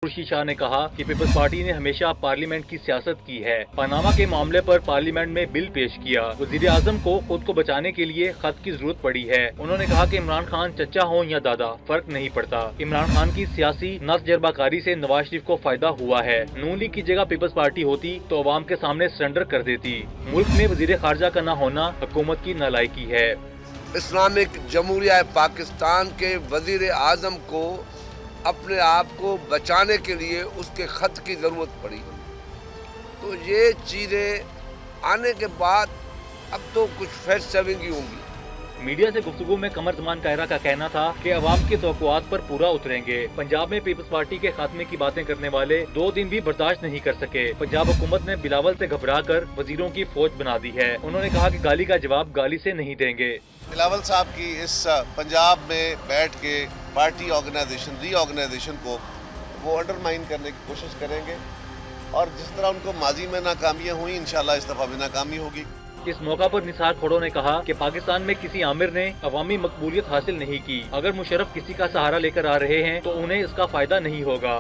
खुर्शीद शाह ने कहा कि पीपल्स पार्टी ने हमेशा पार्लियामेंट की सियासत की है। पनामा के मामले पर पार्लियामेंट में बिल पेश किया। वजीर आजम को खुद को बचाने के लिए खत की जरूरत पड़ी है। उन्होंने कहा कि इमरान खान चचा हो या दादा, फर्क नहीं पड़ता। इमरान खान की सियासी नस-जरबाकारी से नवाज शरीफ को फायदा हुआ है। नून लीग की जगह पीपल्स पार्टी होती तो अवाम के सामने सरेंडर कर देती। मुल्क में वजीर खारजा का न होना हुकूमत की नालायकी है। इस्लामिक जमहूरिया पाकिस्तान के वजीर आजम को अपने आप को बचाने के लिए उसके खत की ज़रूरत पड़ी। तो ये चीज़ें आने के बाद अब तो कुछ फेस सेविंग ही होंगी। मीडिया से गुफ्तगू में कमर जमान कायरा का कहना था कि अवाम की तवक्कुआत पर पूरा उतरेंगे। पंजाब में पीपल्स पार्टी के खात्मे की बातें करने वाले 2 दिन भी बर्दाश्त नहीं कर सके। पंजाब हुकूमत ने बिलावल से घबरा कर वजीरों की फौज बना दी है। उन्होंने कहा कि गाली का जवाब गाली से नहीं देंगे। बिलावल साहब की इस पंजाब में बैठ के पार्टी रीऑर्गेनाइजेशन को वो अंडरमाइन करने की कोशिश करेंगे और जिस तरह उनको माजी में नाकामियां हुई, इंशाल्लाह इस दफा भी नाकामी होगी। इस मौका पर निसार खोड़ो ने कहा कि पाकिस्तान में किसी आमिर ने अवामी मकबूलियत हासिल नहीं की। अगर मुशर्रफ किसी का सहारा लेकर आ रहे हैं तो उन्हें इसका फायदा नहीं होगा।